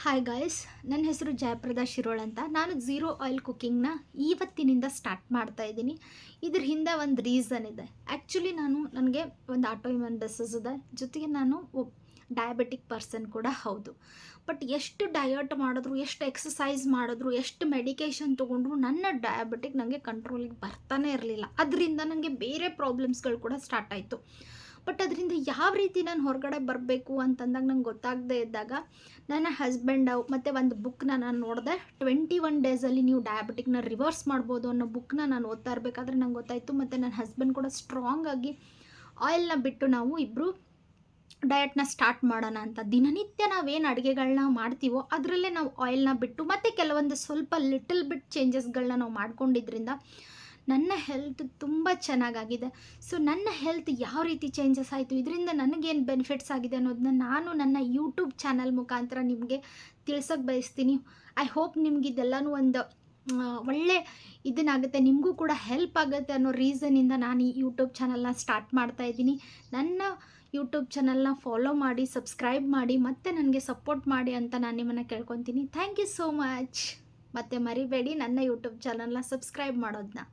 Hi guys, ನನ್ನ ಹೆಸರು ಜಯಪ್ರದಾ ಶಿರೋಳ್ ಅಂತ. ನಾನು ಝೀರೋ ಆಯಿಲ್ ಕುಕ್ಕಿಂಗ್ನ ಇವತ್ತಿನಿಂದ ಸ್ಟಾರ್ಟ್ ಮಾಡ್ತಾ ಇದ್ದೀನಿ. ಇದ್ರ ಹಿಂದೆ ಒಂದು ರೀಸನ್ ಇದೆ. ಆ್ಯಕ್ಚುಲಿ ನನಗೆ ಒಂದು ಆಟೋ ಇಮ್ಯೂನ್ ಡಿಸೀಸ್ ಇದೆ, ಜೊತೆಗೆ ನಾನು ಡಯಾಬಿಟಿಕ್ ಪರ್ಸನ್ ಕೂಡ ಹೌದು. ಬಟ್ ಎಷ್ಟು ಡಯಟ್ ಮಾಡಿದ್ರು, ಎಷ್ಟು ಎಕ್ಸಸೈಸ್ ಮಾಡಿದ್ರು, ಎಷ್ಟು ಮೆಡಿಕೇಷನ್ ತೊಗೊಂಡ್ರು ನನ್ನ ಡಯಾಬಿಟಿಕ್ ನನಗೆ ಕಂಟ್ರೋಲಿಗೆ ಬರ್ತಾನೆ ಇರಲಿಲ್ಲ. ಅದರಿಂದ ನನಗೆ ಬೇರೆ ಪ್ರಾಬ್ಲಮ್ಸ್ಗಳು ಕೂಡ ಸ್ಟಾರ್ಟ್ ಆಯಿತು. ಬಟ್ ಅದರಿಂದ ಯಾವ ರೀತಿ ನಾನು ಹೊರಗಡೆ ಬರಬೇಕು ಅಂತಂದಾಗ ನಂಗೆ ಗೊತ್ತಾಗದೇ ಇದ್ದಾಗ ನನ್ನ ಹಸ್ಬೆಂಡ್ ಮತ್ತು ಒಂದು ಬುಕ್ನ ನಾನು ನೋಡಿದೆ. 21 ಡೇಸಲ್ಲಿ ನೀವು ಡಯಾಬಿಟಿಕ್ನ ರಿವರ್ಸ್ ಮಾಡ್ಬೋದು ಅನ್ನೋ ಬುಕ್ನ ನಾನು ಓದ್ತಾ ಇರಬೇಕಾದ್ರೆ ನಂಗೆ ಗೊತ್ತಾಯಿತು. ಮತ್ತು ನನ್ನ ಹಸ್ಬೆಂಡ್ ಕೂಡ ಸ್ಟ್ರಾಂಗಾಗಿ ಆಯಿಲ್ನ ಬಿಟ್ಟು ನಾವು ಇಬ್ಬರು ಡಯಟ್ನ ಸ್ಟಾರ್ಟ್ ಮಾಡೋಣ ಅಂತ. ದಿನನಿತ್ಯ ನಾವೇನು ಅಡುಗೆಗಳನ್ನ ಮಾಡ್ತೀವೋ ಅದರಲ್ಲೇ ನಾವು ಆಯಿಲ್ನ ಬಿಟ್ಟು ಮತ್ತು ಕೆಲವೊಂದು ಸ್ವಲ್ಪ ಲಿಟಲ್ ಬಿಟ್ ಚೇಂಜಸ್ಗಳನ್ನ ನಾವು ಮಾಡ್ಕೊಂಡಿದ್ರಿಂದ ನನ್ನ ಹೆಲ್ತ್ ತುಂಬ ಚೆನ್ನಾಗಾಗಿದೆ. ಸೊ ನನ್ನ ಹೆಲ್ತ್ ಯಾವ ರೀತಿ ಚೇಂಜಸ್ ಆಯಿತು, ಇದರಿಂದ ನನಗೇನು ಬೆನಿಫಿಟ್ಸ್ ಆಗಿದೆ ಅನ್ನೋದನ್ನ ನಾನು ನನ್ನ ಯೂಟ್ಯೂಬ್ ಚಾನಲ್ ಮುಖಾಂತರ ನಿಮಗೆ ತಿಳ್ಸೋಕ್ಕೆ ಬಯಸ್ತೀನಿ. ಐ ಹೋಪ್ ನಿಮ್ಗೆ ಇದೆಲ್ಲನೂ ಒಂದು ಒಳ್ಳೆ ಇದನ್ನಾಗುತ್ತೆ, ನಿಮಗೂ ಕೂಡ ಹೆಲ್ಪ್ ಆಗುತ್ತೆ ಅನ್ನೋ ರೀಸನಿಂದ ನಾನು ಈ ಯೂಟ್ಯೂಬ್ ಚಾನಲ್ನ ಸ್ಟಾರ್ಟ್ ಮಾಡ್ತಾಯಿದ್ದೀನಿ. ನನ್ನ ಯೂಟ್ಯೂಬ್ ಚಾನಲ್ನ ಫಾಲೋ ಮಾಡಿ, ಸಬ್ಸ್ಕ್ರೈಬ್ ಮಾಡಿ, ಮತ್ತು ನನಗೆ ಸಪೋರ್ಟ್ ಮಾಡಿ ಅಂತ ನಾನು ನಿಮ್ಮನ್ನು ಕೇಳ್ಕೊತೀನಿ. Thank you so much. ಮತ್ತು ಮರಿಬೇಡಿ ನನ್ನ ಯೂಟ್ಯೂಬ್ ಚಾನಲ್ನ ಸಬ್ಸ್ಕ್ರೈಬ್ ಮಾಡೋದನ್ನ.